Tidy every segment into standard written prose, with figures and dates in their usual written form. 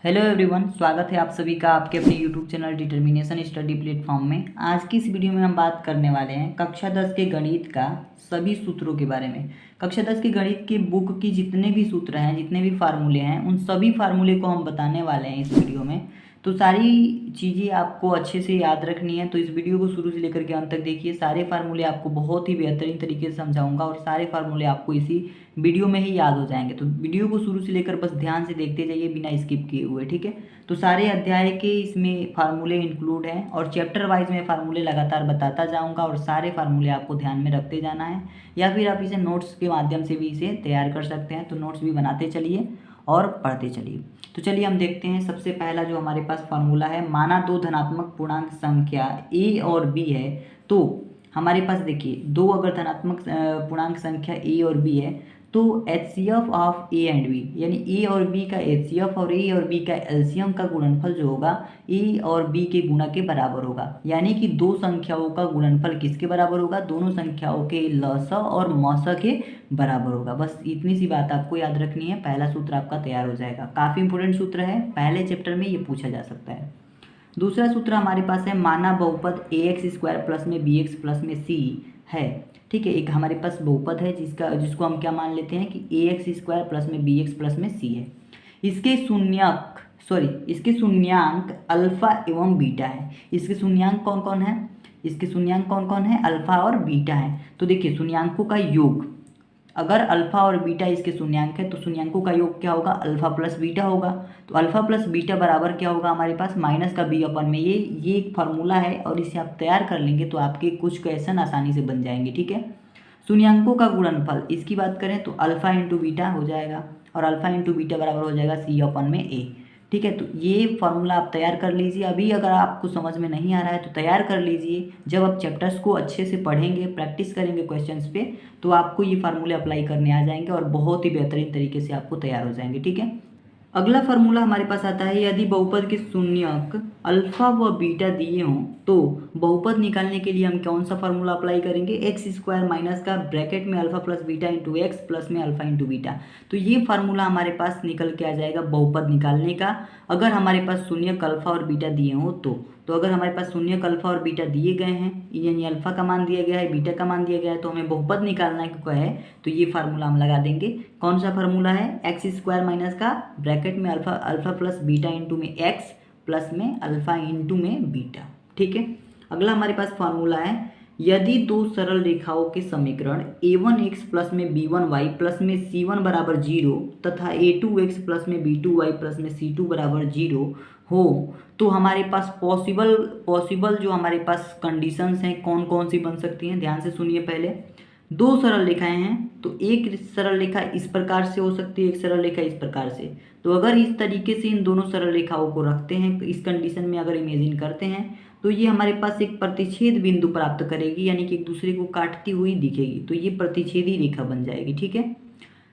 Hello everyone, स्वागत है आप सभी का आपके अपने YouTube channel determination study platform में। आज की इस वीडियो में हम बात करने वाले हैं कक्षा 10 के गणित का सभी सूत्रों के बारे में। कक्षा 10 के गणित के बुक की जितने भी सूत्र हैं, जितने भी फार्मूले हैं, उन सभी फार्मूले को हम बताने वाले हैं इस वीडियो में। तो सारी चीज़ें आपको अच्छे से याद रखनी है, तो इस वीडियो को शुरू से लेकर के अंत तक देखिए। सारे फार्मूले आपको बहुत ही बेहतरीन तरीके से समझाऊंगा और सारे फार्मूले आपको इसी वीडियो में ही याद हो जाएंगे। तो वीडियो को शुरू से लेकर बस ध्यान से देखते जाइए बिना स्किप किए हुए, ठीक है। तो सारे अध्याय के इसमें फार्मूले इंक्लूड हैं और चैप्टर वाइज में फार्मूले लगातार बताता जाऊंगा और सारे फार्मूले आपको ध्यान में रखते जाना है, या फिर आप इसे नोट्स के माध्यम से भी इसे तैयार कर सकते हैं। तो नोट्स भी बनाते चलिए और पढ़ते चलिए। तो चलिए हम देखते हैं। सबसे पहला जो हमारे पास फार्मूला है, माना दो धनात्मक पूर्णांक संख्या ए और बी है। तो हमारे पास देखिए, दो अगर धनात्मक पूर्णांक संख्या ए और बी है तो HCF of a and b, यानी ए और बी का HCF और ए और बी का एलसीएम का गुणनफल जो होगा ए और बी के गुणा के बराबर होगा। यानी कि दो संख्याओं का गुणनफल किसके बराबर होगा? दोनों संख्याओं के लसा और मौसा के बराबर होगा। बस इतनी सी बात आपको याद रखनी है, पहला सूत्र आपका तैयार हो जाएगा। काफ़ी इंपॉर्टेंट सूत्र है, पहले चैप्टर में ये पूछा जा सकता है। दूसरा सूत्र हमारे पास है, माना बहुपद ax² प्लस में bx प्लस में c है। ठीक है, एक हमारे पास बहुपद है जिसको हम क्या मान लेते हैं कि ax² प्लस में bx प्लस में c है। इसके शून्यांक अल्फा एवं बीटा है। इसके शून्यांक कौन कौन है? अल्फा और बीटा है। तो देखिए, शून्यांकों का योग, अगर अल्फा और बीटा इसके शून्यांक है तो शून्यांकों का योग क्या होगा? अल्फा प्लस बीटा होगा। तो अल्फा प्लस बीटा बराबर क्या होगा हमारे पास? माइनस का बी अपन में। ये एक फार्मूला है और इसे आप तैयार कर लेंगे तो आपके कुछ क्वेश्चन आसानी से बन जाएंगे, ठीक है। शून्यांकों का गुणनफल, इसकी बात करें तो अल्फा इंटू बीटा हो जाएगा और अल्फा इंटू बीटा बराबर हो जाएगा सी अपन में ए, ठीक है। तो ये फार्मूला आप तैयार कर लीजिए। अभी अगर आपको समझ में नहीं आ रहा है तो तैयार कर लीजिए। जब आप चैप्टर्स को अच्छे से पढ़ेंगे, प्रैक्टिस करेंगे क्वेश्चंस पे, तो आपको ये फार्मूले अप्लाई करने आ जाएंगे और बहुत ही बेहतरीन तरीके से आपको तैयार हो जाएंगे, ठीक है। अगला फार्मूला हमारे पास आता है, यदि बहुपद के शून्यक अल्फा व बीटा दिए हों तो बहुपद निकालने के लिए हम कौन सा फार्मूला अप्लाई करेंगे? x² माइनस का ब्रैकेट में alpha plus beta into x plus में अल्फा इंटू बीटा। तो ये फार्मूला हमारे पास निकल के आ जाएगा बहुपद निकालने का, अगर हमारे पास शून्यक अल्फा और बीटा दिए हों तो अगर हमारे पास शून्यक अल्फा और बीटा दिए गए हैं, यानी अल्फा का मान दिया गया है, बीटा का मान दिया गया है, तो हमें बहुपद निकालना है तो ये फार्मूला हम लगा देंगे। कौन सा फार्मूला है? x² माइनस का ब्रैकेट में अल्फा प्लस बीटा इंटू में एक्स प्लस में अल्फा इंटू में बीटा, ठीक है। अगला हमारे पास फार्मूला है, यदि दो सरल रेखाओं के समीकरण a1x प्लस में b1y प्लस में c1 बराबर 0 तथा a2x प्लस में b2y प्लस में c2 बराबर 0 हो तो हमारे पास पॉसिबल जो हमारे पास कंडीशंस हैं कौन कौन सी बन सकती हैं? ध्यान से सुनिए। पहले दो सरल रेखाएं हैं तो एक सरल रेखा इस प्रकार से हो सकती है, एक सरल रेखा इस प्रकार से। तो अगर इस तरीके से इन दोनों सरल रेखाओं को रखते हैं, इस कंडीशन में अगर इमेजिन करते हैं तो ये हमारे पास एक प्रतिच्छेद बिंदु प्राप्त करेगी, यानी कि एक दूसरे को काटती हुई दिखेगी। तो ये प्रतिच्छेदी रेखा बन जाएगी, ठीक है।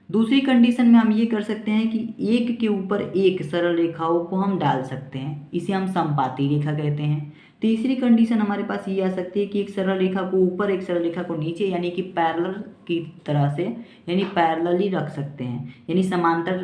दूसरी कंडीशन में हम ये कर सकते हैं कि एक के ऊपर एक सरल रेखाओं को हम डाल सकते हैं, इसे हम समपाती रेखा कहते हैं। तीसरी कंडीशन हमारे पास ये आ सकती है कि एक सरल रेखा को ऊपर एक सरल रेखा को नीचे, यानी कि पैरेलल की तरह से, यानी पैरेलली रख सकते हैं, यानी समांतर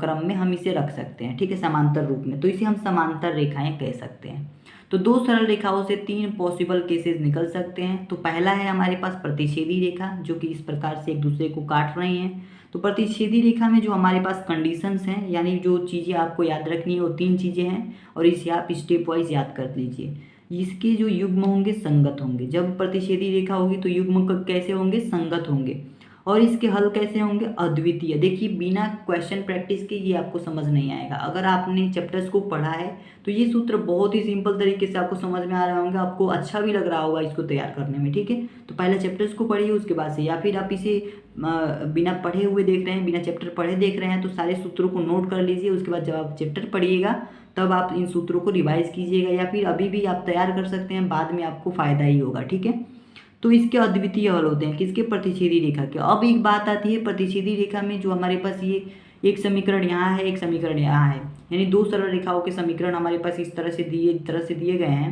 क्रम में हम इसे रख सकते हैं, ठीक है, समांतर रूप में। तो इसे हम समांतर रेखाएं कह सकते हैं। तो दो सरल रेखाओं से तीन पॉसिबल केसेस निकल सकते हैं। तो पहला है हमारे पास प्रतिच्छेदी रेखा, जो कि इस प्रकार से एक दूसरे को काट रही हैं। तो प्रतिच्छेदी रेखा में जो हमारे पास कंडीशंस हैं, यानी जो चीज़ें आपको याद रखनी है वो तीन चीज़ें हैं और इसे आप स्टेप वाइज याद कर लीजिए। इसके जो युग्म होंगे संगत होंगे। जब प्रतिच्छेदी रेखा होगी तो युग्म कैसे होंगे? संगत होंगे। और इसके हल कैसे होंगे? अद्वितीय। देखिए, बिना क्वेश्चन प्रैक्टिस के ये आपको समझ नहीं आएगा। अगर आपने चैप्टर्स को पढ़ा है तो ये सूत्र बहुत ही सिंपल तरीके से आपको समझ में आ रहे होंगे, आपको अच्छा भी लग रहा होगा इसको तैयार करने में, ठीक है। तो पहले चैप्टर्स को पढ़िए, उसके बाद से, या फिर आप इसे बिना पढ़े हुए देख रहे हैं, बिना चैप्टर पढ़े देख रहे हैं, तो सारे सूत्रों को नोट कर लीजिए। उसके बाद जब आप चैप्टर पढ़िएगा तब आप इन सूत्रों को रिवाइज कीजिएगा, या फिर अभी भी आप तैयार कर सकते हैं, बाद में आपको फ़ायदा ही होगा, ठीक है। तो इसके अद्वितीय हल होते हैं किसके? प्रतिच्छेदी रेखा के। अब एक बात आती है, प्रतिच्छेदी रेखा में जो हमारे पास ये एक समीकरण यहाँ है, एक समीकरण यहाँ है, यानी दो सरल रेखाओं के समीकरण हमारे पास इस तरह से दिए गए हैं।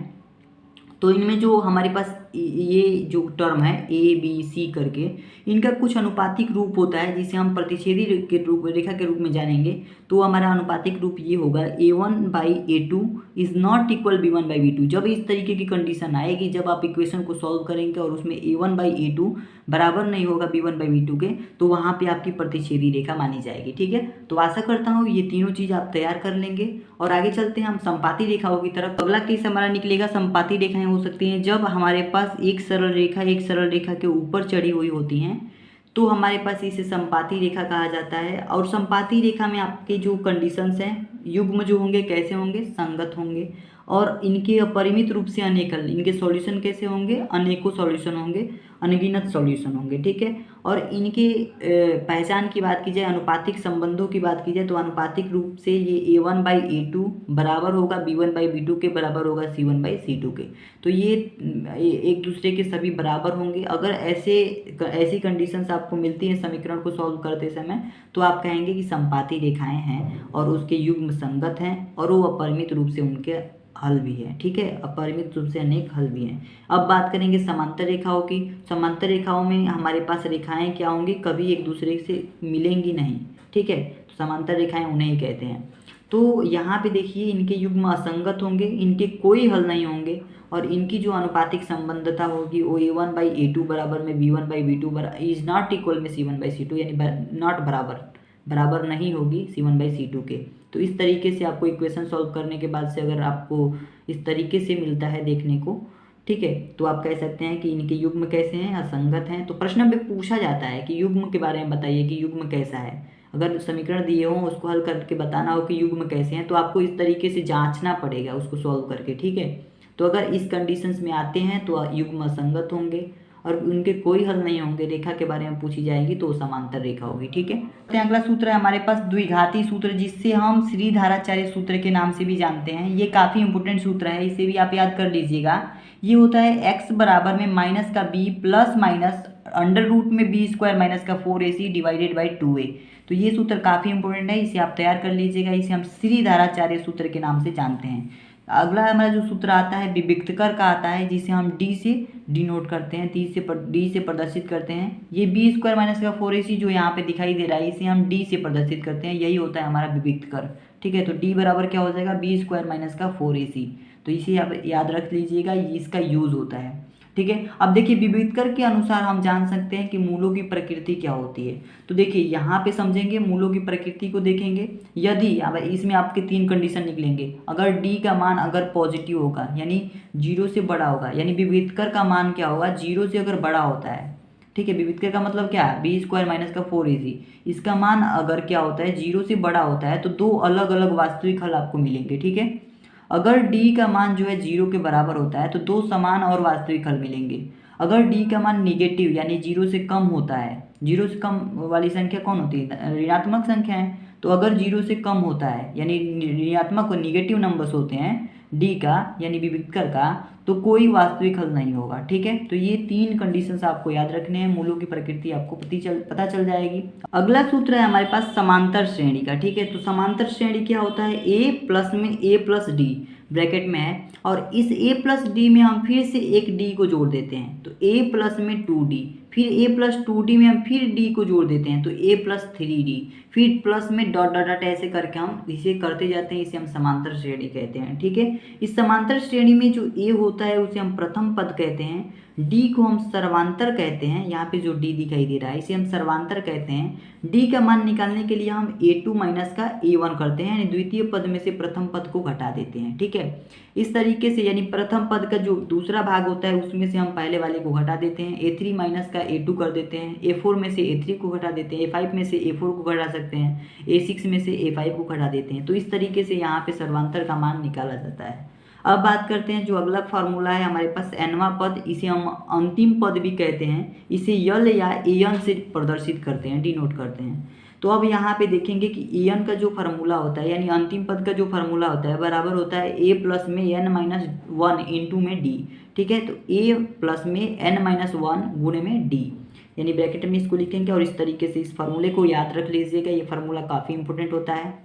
तो इनमें जो हमारे पास ये जो टर्म है ए बी सी करके, इनका कुछ अनुपातिक रूप होता है जिसे हम प्रतिच्छेदी के रूप रेखा के रूप में जानेंगे। तो हमारा अनुपातिक रूप ये होगा a1/a2 is not equal b1/b2। जब इस तरीके की कंडीशन आएगी, जब आप इक्वेशन को सॉल्व करेंगे और उसमें a1/a2 बराबर नहीं होगा b1/b2 के, तो वहाँ पे आपकी प्रतिच्छेदी रेखा मानी जाएगी। ठीक है, तो आशा करता हूँ ये तीनों चीज़ आप तैयार कर लेंगे। और आगे चलते हैं हम संपाती रेखाओं की तरफ। अगला केस हमारा निकलेगा संपाती रेखाएं हो सकती हैं जब हमारे पास एक सरल रेखा के ऊपर चढ़ी हुई होती हैं, तो हमारे पास इसे संपाती रेखा कहा जाता है। और संपाती रेखा में आपके जो कंडीशंस हैं, युग्म जो होंगे कैसे होंगे, संगत होंगे, और इनके अपरिमित रूप से अनेक हल, इनके सॉल्यूशन कैसे होंगे, अनेकों सॉल्यूशन होंगे, अनगिनत सॉल्यूशन होंगे। ठीक है, और इनके पहचान की बात की जाए, अनुपातिक संबंधों की बात की जाए, तो अनुपातिक रूप से ये a1/a2 बराबर होगा b1/b2 के, बराबर होगा c1/c2 के। तो ये एक दूसरे के सभी बराबर होंगे। अगर ऐसी कंडीशंस आपको मिलती हैं समीकरण को सॉल्व करते समय, तो आप कहेंगे कि संपाती रेखाएं हैं और उसके युग्म संगत हैं और वो अपरिमित रूप से उनके हल भी है। ठीक है, अपरिमित रूप से अनेक हल भी हैं। अब बात करेंगे समांतर रेखाओं की। समांतर रेखाओं में हमारे पास रेखाएं क्या होंगी, कभी एक दूसरे से मिलेंगी नहीं। ठीक है, तो समांतर रेखाएं उन्हें ही कहते हैं। तो यहाँ पे देखिए इनके युग्म असंगत होंगे, इनके कोई हल नहीं होंगे, और इनकी जो अनुपातिक संबंधता होगी वो a1/a2 बराबर में b1/b2 इज नॉट इक्वल में c1/c2, यानी नॉट बराबर नहीं होगी c1/c2 के। तो इस तरीके से आपको इक्वेशन सॉल्व करने के बाद से अगर आपको इस तरीके से मिलता है देखने को, ठीक है, तो आप कह सकते हैं कि इनके युग्म कैसे हैं, असंगत हैं। तो प्रश्न में पूछा जाता है कि युग्म के बारे में बताइए कि युग्म कैसा है। अगर समीकरण दिए हों उसको हल करके बताना हो कि युग्म कैसे हैं, तो आपको इस तरीके से जांचना पड़ेगा उसको सॉल्व करके। ठीक है, तो अगर इस कंडीशंस में आते हैं तो युग्म असंगत होंगे और उनके कोई हल नहीं होंगे, रेखा के बारे में पूछी जाएगी तो समांतर रेखा होगी। ठीक है, तो अगला सूत्र है हमारे पास द्विघाती सूत्र, जिससे हम श्रीधाराचार्य सूत्र के नाम से भी जानते हैं। ये काफ़ी इंपॉर्टेंट सूत्र है, इसे भी आप याद कर लीजिएगा। ये होता है x बराबर में माइनस का b plus minus under root में b² माइनस का 4ac डिवाइडेड बाई 2a। तो ये सूत्र काफ़ी इंपॉर्टेंट है, इसे आप तैयार कर लीजिएगा। इसे हम श्रीधाराचार्य सूत्र के नाम से जानते हैं। अगला हमारा जो सूत्र आता है विविक्तकर का आता है, जिसे हम d से डिनोट करते हैं, d से प्रदर्शित करते हैं। ये b² माइनस का 4ac जो यहाँ पे दिखाई दे रहा है, इसे हम d से प्रदर्शित करते हैं, यही होता है हमारा विविक्तकर। ठीक है, तो d बराबर क्या हो जाएगा, b² माइनस का 4ac। तो इसे आप याद रख लीजिएगा, इसका यूज होता है। ठीक है, अब देखिए विविक्तकर के अनुसार हम जान सकते हैं कि मूलों की प्रकृति क्या होती है। तो देखिए यहाँ पे समझेंगे, मूलों की प्रकृति को देखेंगे। यदि अब इसमें आपके 3 कंडीशन निकलेंगे। अगर d का मान अगर पॉजिटिव होगा, यानी 0 से बड़ा होगा, यानी विविक्तकर का मान क्या होगा, 0 से अगर बड़ा होता है। ठीक है, विविक्तकर का मतलब क्या है, b² माइनस का 4ac। इसका मान अगर क्या होता है, 0 से बड़ा होता है, तो 2 अलग अलग वास्तविक हल आपको मिलेंगे। ठीक है, अगर d का मान जो है 0 के बराबर होता है तो 2 समान और वास्तविक हल मिलेंगे। अगर d का मान निगेटिव यानी 0 से कम होता है, 0 से कम वाली संख्या कौन होती है, ऋणात्मक संख्या है। तो अगर 0 से कम होता है यानी ऋणात्मक और निगेटिव नंबर्स होते हैं d का यानी विविक्तकर का, तो कोई वास्तविक हल नहीं होगा। ठीक है, तो ये 3 कंडीशंस आपको याद रखने हैं, मूलों की प्रकृति आपको पता चल जाएगी। अगला सूत्र है हमारे पास समांतर श्रेणी का। ठीक है, तो समांतर श्रेणी क्या होता है, a प्लस में a प्लस d ब्रैकेट में है, और इस a प्लस डी में हम फिर से एक d को जोड़ देते हैं, तो a प्लस में 2d, फिर a प्लस 2d में हम फिर d को जोड़ देते हैं, तो a प्लस 3d, फिर प्लस में डॉट डॉट डॉट ऐसे करके हम इसे करते जाते हैं। इसे हम समांतर श्रेणी कहते हैं। ठीक है, इस समांतर श्रेणी में जो a होता है उसे हम प्रथम पद कहते हैं, d को हम सर्वांतर कहते हैं। यहाँ पे जो d दिखाई दे रहा है इसे हम सर्वांतर कहते हैं। d का मान निकालने के लिए हम a2 माइनस का a1 करते हैं, यानी द्वितीय पद में से प्रथम पद को घटा देते हैं। ठीक है, इस तरीके से यानी प्रथम पद का जो दूसरा भाग होता है उसमें से हम पहले वाले को घटा देते हैं, a3 माइनस का a2 कर देते हैं, a4 में से a3 को घटा देते हैं, a5 में से a4 को घटा सकते हैं, a6 में से a5 को घटा देते हैं। तो इस तरीके से यहाँ पे सर्वांतर का मान निकाला जाता है। अब बात करते हैं जो अगला फार्मूला है हमारे पास nवां पद, इसे हम अंतिम पद भी कहते हैं। इसे यल या an से प्रदर्शित करते हैं, डिनोट करते हैं। तो अब यहाँ पे देखेंगे कि an का जो फार्मूला होता है यानी अंतिम पद का जो फार्मूला होता है बराबर होता है a प्लस में n माइनस 1 इंटू में d। ठीक है, तो a प्लस में n माइनस 1 गुणे में d, यानी ब्रैकेट में इसको लिखेंगे और इस तरीके से इस फार्मूले को याद रख लीजिएगा। ये फार्मूला काफ़ी इंपॉर्टेंट होता है।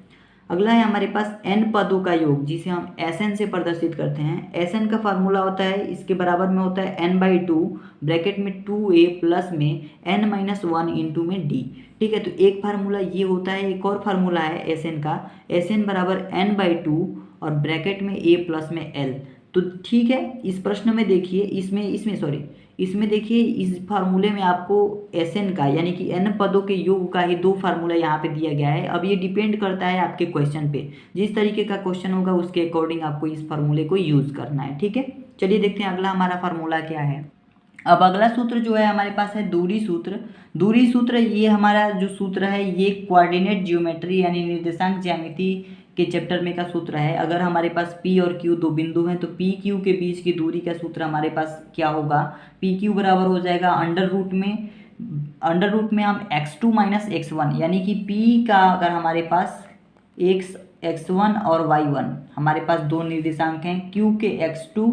अगला है हमारे पास n पदों का योग जिसे हम Sn से प्रदर्शित करते हैं। Sn का फार्मूला होता है, इसके बराबर में होता है n/2 ब्रैकेट में 2a प्लस में n-1 इंटू में d। ठीक है, तो एक फार्मूला ये होता है। एक और फार्मूला है Sn का, Sn बराबर n/2 और ब्रैकेट में a प्लस में l। तो ठीक है, इस प्रश्न में देखिए, इसमें देखिए, इस फार्मूले में आपको Sn का यानी कि n पदों के योग का ही 2 फार्मूला यहाँ पे दिया गया है। अब ये डिपेंड करता है आपके क्वेश्चन पे, जिस तरीके का क्वेश्चन होगा उसके अकॉर्डिंग आपको इस फार्मूले को यूज़ करना है। ठीक है, चलिए देखते हैं अगला हमारा फार्मूला क्या है। अब अगला सूत्र जो है हमारे पास है दूरी सूत्र। दूरी सूत्र ये हमारा जो सूत्र है ये कोऑर्डिनेट ज्योमेट्री यानी निर्देशांक ज्यामिति के चैप्टर में का सूत्र है। अगर हमारे पास P और Q दो बिंदु हैं तो P Q के बीच की दूरी का सूत्र हमारे पास क्या होगा, P Q बराबर हो जाएगा अंडर रूट में हम x2 माइनस x1 यानी कि P का अगर हमारे पास x1 और y1 हमारे पास दो निर्देशांक हैं, Q के x2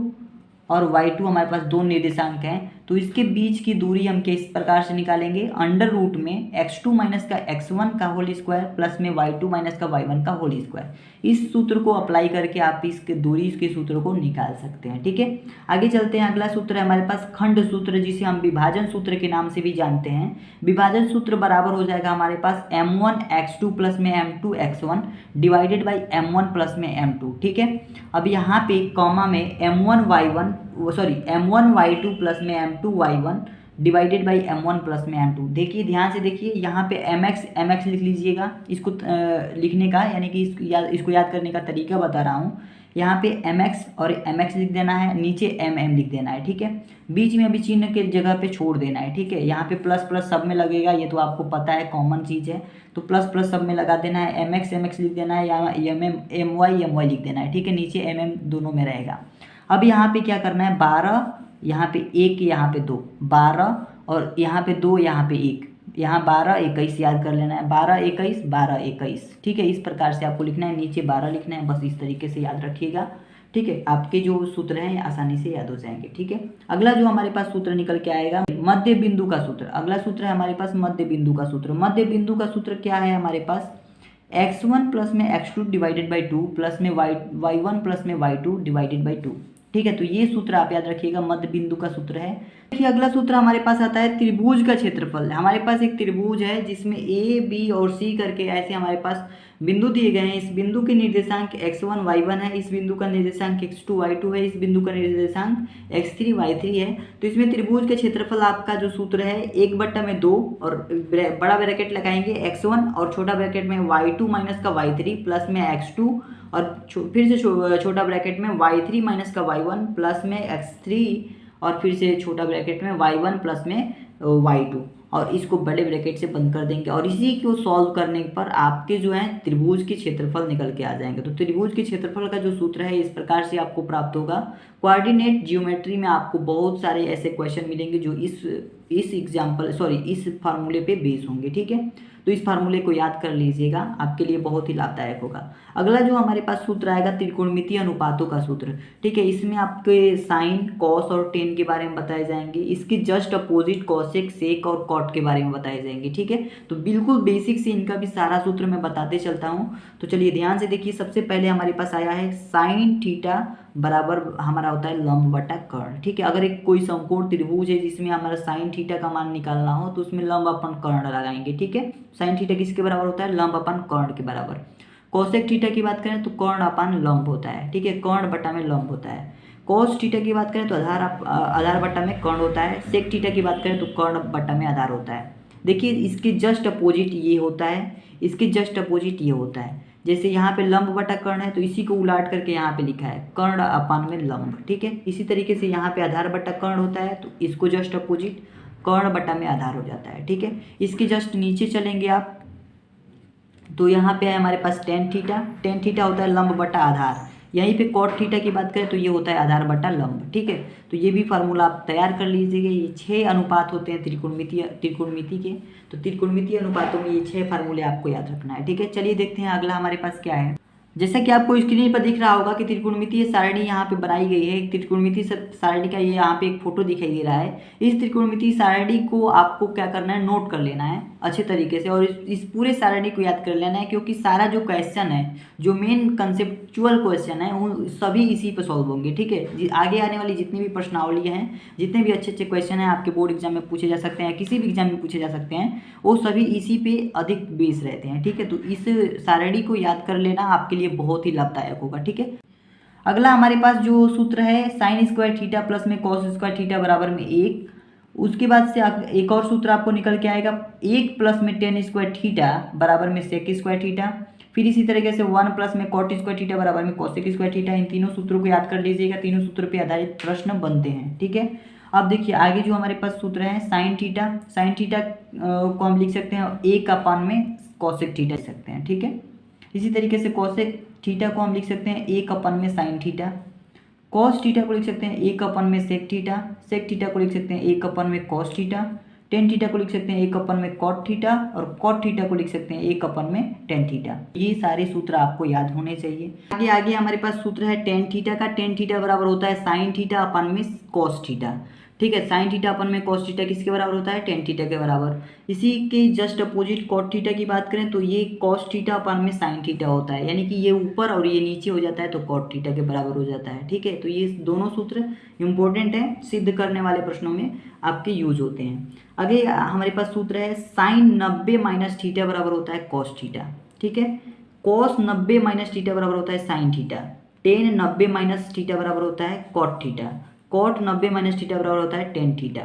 और y2 हमारे पास दो निर्देशांक हैं, तो इसके बीच की दूरी हम किस प्रकार से निकालेंगे, अंडर रूट में x2 माइनस का x1 का होल स्क्वायर प्लस में y2 माइनस का y1 का होल स्क्वायर। इस सूत्र को अप्लाई करके आप इसके दूरी के सूत्र को निकाल सकते हैं। ठीक है, आगे चलते हैं। अगला सूत्र है हमारे पास खंड सूत्र जिसे हम विभाजन सूत्र के नाम से भी जानते हैं। विभाजन सूत्र बराबर हो जाएगा हमारे पास m1 x2 प्लस में m2 x1 divided by m1 plus में m2। ठीक है, अब यहाँ पे कॉमा में m1 y2 प्लस में m2 y1 divided by m1 plus में m2। देखिए ध्यान से देखिए, यहाँ पे mx लिख लीजिएगा। इसको लिखने का यानी कि इसको याद करने का तरीका बता रहा हूँ। यहाँ पे mx और mx लिख देना है, नीचे mm लिख देना है। ठीक है, बीच में अभी चिन्ह के जगह पे छोड़ देना है। ठीक है, यहाँ पे प्लस प्लस सब में लगेगा, ये तो आपको पता है, कॉमन चीज़ है, तो प्लस प्लस सब में लगा देना है। mx लिख देना है, या my लिख देना है। ठीक है, नीचे mm दोनों में रहेगा। अब यहाँ पे क्या करना है, 12 यहाँ पे 1 यहाँ पे 2, 12 और यहाँ पे 2 यहाँ पे 1, यहाँ 12 21 याद कर लेना है, 12 21 12 21। ठीक है, इस प्रकार से आपको लिखना है, नीचे 12 लिखना है, बस इस तरीके से याद रखिएगा। ठीक है, आपके जो सूत्र हैं आसानी से याद हो जाएंगे। ठीक है, अगला जो हमारे पास सूत्र निकल के आएगा मध्य बिंदु का सूत्र। अगला सूत्र है हमारे पास मध्य बिंदु का सूत्र। मध्य बिंदु का सूत्र क्या है हमारे पास, x1 प्लस में x2 डिवाइडेड बाई 2 प्लस में y1 प्लस में y2 डिवाइडेड बाई 2। ठीक है, तो ये सूत्र आप याद रखिएगा, मध्य बिंदु का सूत्र है। देखिए अगला सूत्र हमारे पास आता है त्रिभुज का क्षेत्रफल। हमारे पास एक त्रिभुज है जिसमें A B और C करके ऐसे हमारे पास बिंदु दिए गए हैं। इस बिंदु के निर्देशांक x1 y1 है, इस बिंदु का निर्देशांक x2 y2 है, इस बिंदु का निर्देशांक x3 y3 है। तो इसमें त्रिभुज के क्षेत्रफल आपका जो सूत्र है 1/2 और बड़ा ब्रैकेट लगाएंगे x1 और छोटा ब्रैकेट में y2 माइनस का y3 प्लस में x2 और फिर से छोटा ब्रैकेट में y3 माइनस का y1 प्लस में x3 और फिर से छोटा ब्रैकेट में y1 प्लस में y2 और इसको बड़े ब्रैकेट से बंद कर देंगे और इसी को सॉल्व करने पर आपके जो है त्रिभुज के क्षेत्रफल निकल के आ जाएंगे। तो त्रिभुज के क्षेत्रफल का जो सूत्र है इस प्रकार से आपको प्राप्त होगा। कोऑर्डिनेट ज्योमेट्री में आपको बहुत सारे ऐसे क्वेश्चन मिलेंगे जो इस फार्मूले पे बेस होंगे। ठीक है, तो इस फार्मूले को याद कर लीजिएगा, आपके लिए बहुत ही लाभदायक होगा। अगला जो हमारे पास सूत्र आएगा त्रिकोणमितीय अनुपातों का सूत्र। ठीक है, इसमें आपके साइन, कॉस और टेन के बारे में बताए जाएंगे। इसके जस्ट अपोजिट कॉसेक, सेक और कॉट के बारे में बताए जाएंगे। ठीक है, तो बिल्कुल बेसिक से इनका भी सारा सूत्र मैं बताते चलता हूँ। तो चलिए ध्यान से देखिए, सबसे पहले हमारे पास आया है साइन थीटा बराबर हमारा होता है लंब बटा कर्ण। ठीक है, अगर एक कोई समकोण त्रिभुज है जिसमें हमारा साइन थीटा का मान निकालना हो तो उसमें लंब अपन कर्ण लगाएंगे। ठीक है, साइन थीटा किसके बराबर होता है, लंब अपन कर्ण के बराबर। कोसेक थीटा की बात करें तो कर्ण अपन लंब होता है। ठीक है, कर्ण बटा में लंब होता है। कोस थीटा की बात करें तो आधार बटा में कर्ण होता है। सेक थीटा की बात करें तो कर्ण बटा में आधार होता है। देखिए इसके जस्ट अपोजिट ये होता है, इसके जस्ट अपोजिट ये होता है। जैसे यहाँ पे लंब बटा कर्ण है तो इसी को उलाट करके यहाँ पे लिखा है कर्ण अपान में लंब। ठीक है, इसी तरीके से यहाँ पे आधार बटा कर्ण होता है तो इसको जस्ट अपोजिट कर्ण बटा में आधार हो जाता है। ठीक है, इसके जस्ट नीचे चलेंगे आप तो यहाँ पे है हमारे पास टेन थीटा होता है लंब बटा आधार। यहीं पे कॉट थीटा की बात करें तो ये होता है आधार बटा लंब। ठीक है, तो ये भी फार्मूला आप तैयार कर लीजिएगा। ये 6 अनुपात होते हैं त्रिकोणमिति के, तो त्रिकोणमितीय अनुपातों में ये 6 फार्मूले आपको याद रखना है। ठीक है, चलिए देखते हैं अगला हमारे पास क्या है। जैसा कि आपको स्क्रीन पर दिख रहा होगा कि त्रिकोणमितीय सारणी यहाँ पे बनाई गई है। त्रिकोणमितीय सारणी का ये यहाँ पे एक फोटो दिखाई दे रहा है। इस त्रिकोणमितीय सारणी को आपको क्या करना है, नोट कर लेना है। अच्छे तरीके से, और इस पूरे सारणी को याद कर लेना है, क्योंकि सारा जो क्वेश्चन है, जो मेन कंसेप्चुअल क्वेश्चन है, वो सभी इसी पर सॉल्व होंगे। ठीक है, आगे आने वाली जितनी भी प्रश्नावली हैं, जितने भी अच्छे अच्छे क्वेश्चन हैं आपके बोर्ड एग्जाम में पूछे जा सकते हैं, किसी भी एग्जाम में पूछे जा सकते हैं, वो सभी इसी पे अधिक बेस रहते हैं। ठीक है, तो इस सारणी को याद कर लेना आपके लिए बहुत ही लाभदायक होगा। ठीक है, अगला हमारे पास जो सूत्र है साइन स्क्वायर थीटा प्लस में कॉस स्क्वायर थीटा बराबर में 1। उसके बाद से एक और सूत्र आपको निकल के आएगा 1 प्लस में टेन स्क्वायर थीटा बराबर में सेक स्क्वायर थीटा। फिर इसी तरीके से 1 प्लस में कॉट स्क्वायर थीटा बराबर में कॉसेक स्क्वायर थीटा। इन तीनों सूत्रों को याद कर लीजिएगा, तीनों सूत्रों पर आधारित प्रश्न बनते हैं। ठीक है, अब देखिए आगे जो हमारे पास सूत्र है साइन थीटा। साइन थीटा को हम लिख सकते हैं 1 में कॉसेक थीटा लिख सकते हैं। ठीक है, इसी तरीके से कॉसेक थीटा को हम लिख सकते हैं 1 में साइन थीटा। कॉस थीटा को लिख सकते हैं 1 में सेक थीटा। सेक थीटा को लिख सकते हैं 1 में कॉस थीटा। टेन थीटा को लिख सकते हैं 1 में कॉट थीटा, और कॉट थीटा को लिख सकते हैं 1 में टेन थीटा। ये सारे सूत्र आपको याद होने चाहिए। आगे आगे हमारे पास सूत्र है टेन थीटा का। टेन थीटा बराबर होता है साइन थीटा अपन में कॉस थीटा। ठीक है, साइन थीटा अपन में कॉस थीटा किसके बराबर होता है? टेन थीटा के बराबर। इसी के जस्ट अपोजिट कॉट थीटा की बात करें तो ये कॉस थीटा अपन में साइन थीटा होता है, यानी कि ये ऊपर और ये नीचे हो जाता है तो कॉट थीटा के बराबर हो जाता है। ठीक है, तो ये दोनों सूत्र इंपॉर्टेंट है, सिद्ध करने वाले प्रश्नों में आपके यूज होते हैं। आगे हमारे पास सूत्र है साइन 90 माइनस थीटा बराबर होता है कॉस थीटा। ठीक है, कॉस 90 माइनस थीटा बराबर होता है sine theta. Tan 90 minus theta बराबर होता है cot theta. Cot 90 minus theta बराबर होता है tan theta.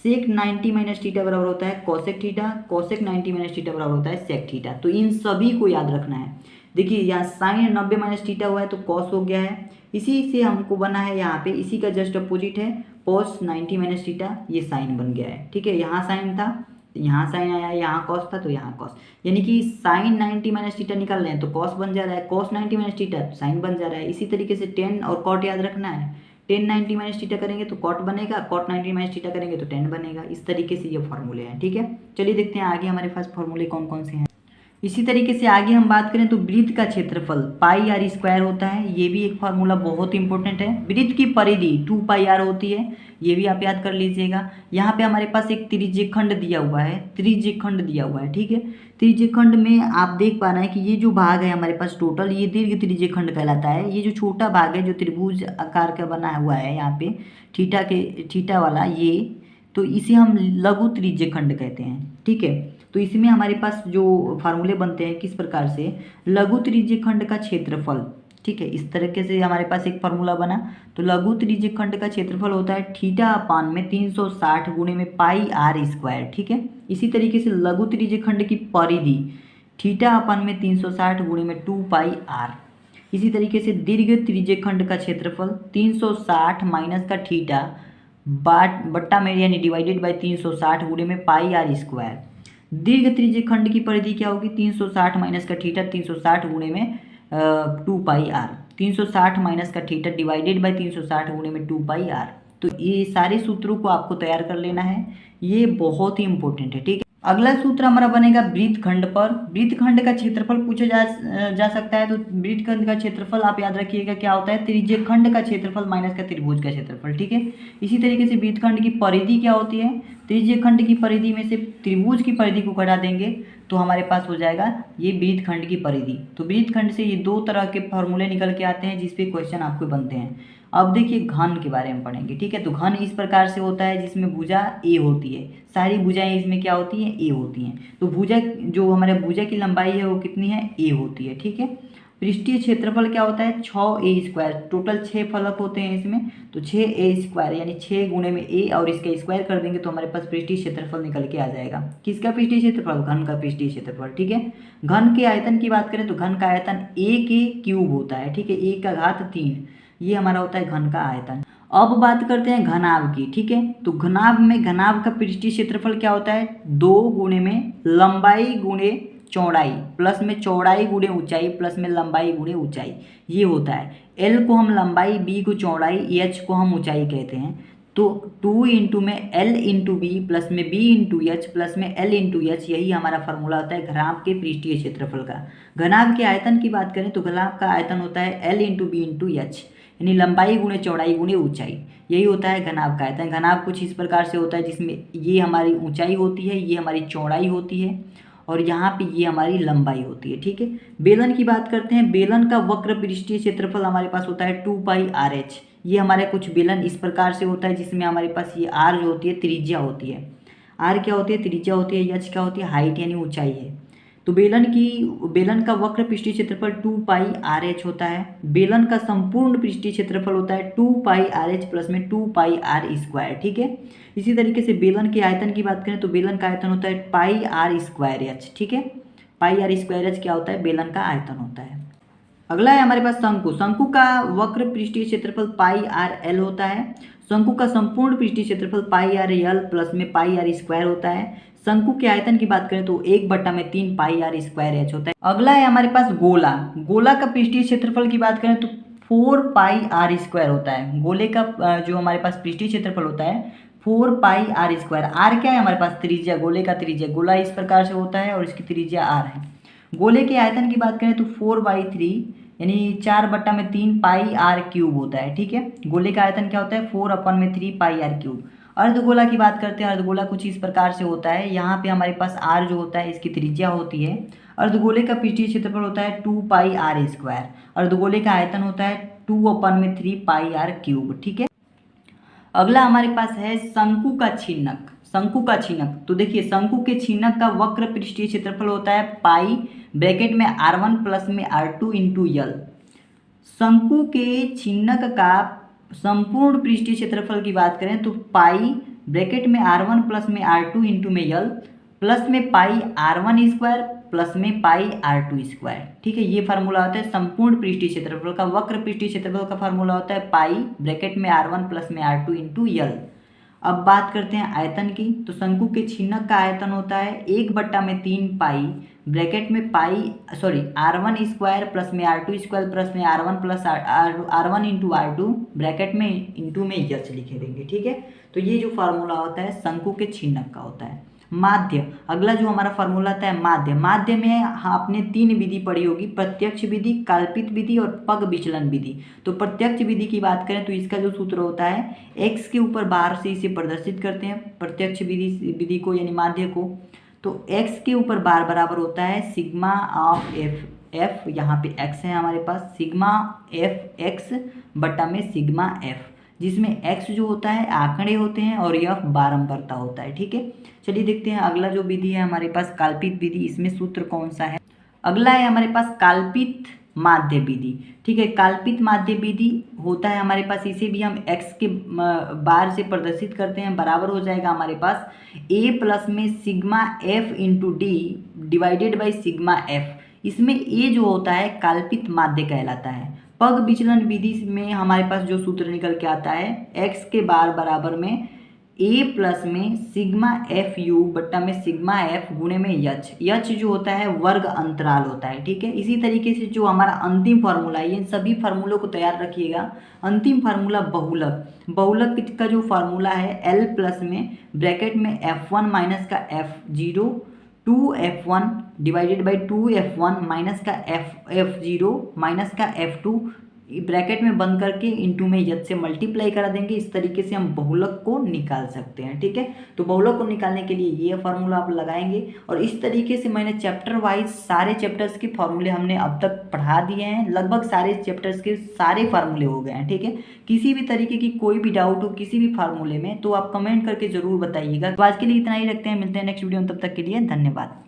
Sec 90 minus theta बराबर होता है cosec theta. Cosec 90 minus theta बराबर होता है सेक थीटा। तो इन सभी को याद रखना है। देखिए यहाँ साइन 90 माइनस थीटा हुआ है तो कॉस हो गया है, इसी से हमको बना है यहाँ पे, इसी का जस्ट अपोजिट है कॉस 90 माइनस थीटा, ये साइन बन गया है। ठीक है, यहाँ साइन था, यहाँ साइन आया, यहाँ कॉस था तो यहाँ कॉस, यानी कि साइन 90 माइनस थीटा निकाल रहे हैं तो कॉस बन जा रहा है, कॉस 90 माइनस थीटा तो साइन बन जा रहा है। इसी तरीके से टेन और कॉट याद रखना है। टेन 90 माइनस थीटा करेंगे तो कॉट बनेगा, कॉट 90 माइनस थीटा करेंगे तो टेन बनेगा। इस तरीके से ये फॉर्मूले हैं। ठीक है, चलिए देखते हैं आगे हमारे पास फॉर्मूले कौन कौन से हैं। इसी तरीके से आगे हम बात करें तो वृत्त का क्षेत्रफल पाई आर स्क्वायर होता है, ये भी एक फार्मूला बहुत इंपॉर्टेंट है। वृत्त की परिधि 2 पाई आर होती है, ये भी आप याद कर लीजिएगा। यहाँ पे हमारे पास एक त्रिज्यखंड दिया हुआ है, त्रिज्यखंड दिया हुआ है। ठीक है, त्रिज्यखंड में आप देख पा रहे हैं कि ये जो भाग है हमारे पास टोटल, ये दीर्घ त्रिज्यखंड कहलाता है। ये जो छोटा भाग है जो त्रिभुज आकार का बना हुआ है यहाँ पे थीटा वाला, ये तो इसे हम लघु त्रिज्यखंड कहते हैं। ठीक है, तो इसमें हमारे पास जो फार्मूले बनते हैं किस प्रकार से, लघु त्रिज्यखंड का क्षेत्रफल। ठीक है, इस तरीके से हमारे पास एक फार्मूला बना। तो लघु त्रिज्यखंड का क्षेत्रफल होता है थीटा अपान में 360 गुणे में पाई आर स्क्वायर। ठीक है, इसी तरीके से लघु त्रिज्यखंड की परिधि थीटा अपान में 360 गुणे में 2 पाई आर। इसी तरीके से दीर्घ त्रिज्यखंड का क्षेत्रफल 360 माइनस का थीटा बट्टा में यानी डिवाइडेड बाई 360 गुणे में पाई आर स्क्वायर। दीर्घ त्रिज्यखंड की परिधि क्या होगी? 360 माइनस का थीटा 360 गुणे में 2 पाई आर। 360 माइनस का थीटा डिवाइडेड बाई 360 गुणे में 2 पाई आर। तो ये सारे सूत्रों को आपको तैयार कर लेना है, ये बहुत ही इंपॉर्टेंट है। ठीक है, अगला सूत्र हमारा बनेगा वृत्तखंड पर। वृत्तखंड का क्षेत्रफल पूछा जा सकता है, तो वृत्तखंड का क्षेत्रफल आप याद रखिएगा क्या होता है? त्रिज्यखंड का क्षेत्रफल माइनस का त्रिभुज का क्षेत्रफल। ठीक है, इसी तरीके से वृत्तखंड की परिधि क्या होती है? त्रिज्यखंड की परिधि में से त्रिभुज की परिधि को घटा देंगे तो हमारे पास हो जाएगा ये वृत्तखंड की परिधि। तो वृत्तखंड से ये दो तरह के फॉर्मूले निकल के आते हैं जिसपे क्वेश्चन आपको बनते हैं। अब देखिए घन के बारे में पढ़ेंगे। ठीक है, तो घन इस प्रकार से होता है जिसमें भुजा ए होती है, सारी भुजाएं इसमें क्या होती हैं? ए होती हैं। तो भुजा जो हमारे भुजा की लंबाई है वो कितनी है? ए होती है। ठीक है, पृष्ठीय क्षेत्रफल क्या होता है? 6a square. टोटल 6 फलक होते हैं इसमें, तो 6a स्क्वायर यानी 6 गुणे में a और इसका स्क्वायर कर देंगे तो हमारे पास पृष्ठीय क्षेत्रफल निकल के आ जाएगा। किसका पृष्ठीय क्षेत्रफल? घन का पृष्ठीय क्षेत्रफल। ठीक है, घन के आयतन की बात करें तो घन का आयतन a के क्यूब होता है। ठीक है, a का घात 3, ये हमारा होता है घन का आयतन। अब बात करते हैं घनाभ की। ठीक है, तो घनाभ का पृष्ठीय क्षेत्रफल क्या होता है? 2 गुणे में लंबाई गुणे चौड़ाई प्लस में चौड़ाई गुणे ऊंचाई प्लस में लंबाई गुणे ऊंचाई, ये होता है। L को हम लंबाई, B को चौड़ाई, H को हम ऊंचाई कहते हैं। तो 2 इंटू में L इंटू बी प्लस में B इंटू एच प्लस में L इंटू एच, यही हमारा फॉर्मूला होता है घनाभ के पृष्ठीय क्षेत्रफल का। घनाभ के आयतन की बात करें तो घनाभ का आयतन होता है L into b into h, यानी लंबाई गुणे चौड़ाई गुणे ऊंचाई, यही होता है घनाभ का आयतन। घनाभ कुछ इस प्रकार से होता है जिसमें ये हमारी ऊंचाई होती है, ये हमारी चौड़ाई होती है और यहाँ पे ये हमारी लंबाई होती है, ठीक है। बेलन की बात करते हैं। बेलन का वक्र पृष्ठीय क्षेत्रफल हमारे पास होता है 2πr/h। ये हमारे कुछ बेलन इस प्रकार से होता है जिसमें हमारे पास ये r जो होती है त्रिज्या होती है, r क्या होती है त्रिज्या होती है, h क्या होती है हाइट यानी ऊंचाई है। तो बेलन का वक्र पृष्ठीय क्षेत्रफल 2πr/h होता है। बेलन का संपूर्ण पृष्ठीय क्षेत्रफल होता है 2πr/h प्लस में 2πr², ठीक है। इसी तरीके से बेलन के आयतन की बात करें तो बेलन का आयतन होता है πr²h, ठीक है। πr²h क्या होता है, बेलन का आयतन होता है। अगला है हमारे पास शंकु। शंकु का वक्र पृष्ठीय क्षेत्रफल πrl होता है। शंकु का संपूर्ण पृष्ठीय क्षेत्रफल πrl प्लस में πr² होता है। शंकु के आयतन की बात करें तो 1/3 πr² होता है। अगला है हमारे पास गोला। गोला का पृष्ठीय क्षेत्रफल की बात करें तो 4πr² होता है। गोले का जो हमारे पास पृष्ठीय क्षेत्रफल होता है 4πr²। r क्या है हमारे पास त्रिज्या, गोले का त्रिज्या। गोला इस प्रकार से होता है और इसकी त्रिज्या r है। गोले के आयतन की बात करें तो 4/3 यानी 4/3 πr³ होता है, ठीक है। गोले का आयतन क्या होता है 4/3 πr³। अर्धगोला की बात करते हैं। अर्धगोला कुछ इस प्रकार से होता है, यहाँ पे हमारे पास r जो होता है इसकी त्रिज्या होती है। अर्धगोले का पृष्ठीय क्षेत्रफल होता है 2πr²। अर्धगोले का आयतन होता है 2/3 πr³, ठीक है। अगला हमारे पास है शंकु का छीनक। शंकु का छीनक, तो देखिए शंकु के छीनक का वक्र पृष्ठीय क्षेत्रफल होता है पाई ब्रैकेट में r1 प्लस में r2 इंटू यल। शंकु के छीनक का संपूर्ण पृष्ठीय क्षेत्रफल की बात करें तो पाई ब्रैकेट में r1 प्लस में r2 इंटू में यल प्लस में पाई r1² प्लस में पाई r2², ठीक है। ये फार्मूला होता है संपूर्ण पृष्ठीय क्षेत्रफल का। वक्र पृष्ठीय क्षेत्रफल का फार्मूला होता है पाई ब्रैकेट में r1 प्लस में r2 इंटू यल। अब बात करते हैं आयतन की। तो शंकु के छीनक का आयतन होता है 1/3 पाई ब्रैकेट में r1² प्लस में r2² प्लस में r1 plus r1 into r2 bracket में इंटू में यच लिखे देंगे, ठीक है। तो ये जो फार्मूला होता है शंकु के छीनक का होता है। माध्य, अगला जो हमारा फार्मूला आता है माध्य। माध्य में आपने 3 विधि पढ़ी होगी, प्रत्यक्ष विधि, कल्पित विधि और पग विचलन विधि। तो प्रत्यक्ष विधि की बात करें तो इसका जो सूत्र होता है x के ऊपर बाहर से इसे प्रदर्शित करते हैं प्रत्यक्ष विधि को यानी माध्य को। तो x के ऊपर बार बराबर होता है सिग्मा ऑफ f, यहाँ पे x है हमारे पास, सिग्मा f(x) बटा में सिग्मा f, जिसमें x जो होता है आंकड़े होते हैं और f बारंबारता होता है, ठीक है। चलिए देखते हैं अगला जो विधि है हमारे पास काल्पित विधि। इसमें सूत्र कौन सा है? अगला है हमारे पास काल्पित माध्य विधि, ठीक है। काल्पित माध्य विधि होता है हमारे पास, इसे भी हम x के बार से प्रदर्शित करते हैं। बराबर हो जाएगा हमारे पास a प्लस में sigma f into D divided by sigma f। इसमें a जो होता है काल्पित माध्य कहलाता है। पग विचलन विधि में हमारे पास जो सूत्र निकल के आता है x के बार बराबर में a प्लस में सिग्मा एफ यू बट्टा में सिग्मा एफ गुणे में यच। यच जो होता है वर्ग अंतराल होता है, ठीक है। इसी तरीके से जो हमारा अंतिम फार्मूला है, इन सभी फार्मूलों को तैयार रखिएगा। अंतिम फार्मूला बहुलक, बहुलक का जो फार्मूला है l प्लस में ब्रैकेट में f1 माइनस का f0 2f1 divided by 2f1 minus का f0 माइनस का f2 ब्रैकेट में बंद करके इंटू में यच से मल्टीप्लाई करा देंगे। इस तरीके से हम बहुलक को निकाल सकते हैं, ठीक है। तो बहुलक को निकालने के लिए ये फार्मूला आप लगाएंगे और इस तरीके से मैंने चैप्टर वाइज सारे चैप्टर्स के फार्मूले हमने अब तक पढ़ा दिए हैं। लगभग सारे चैप्टर्स के सारे फार्मूले हो गए हैं, ठीक है। किसी भी तरीके की कोई भी डाउट हो किसी भी फार्मूले में तो आप कमेंट करके जरूर बताइएगा। तो आज के लिए इतना ही रखते हैं, मिलते हैं नेक्स्ट वीडियो में, तब तक के लिए धन्यवाद।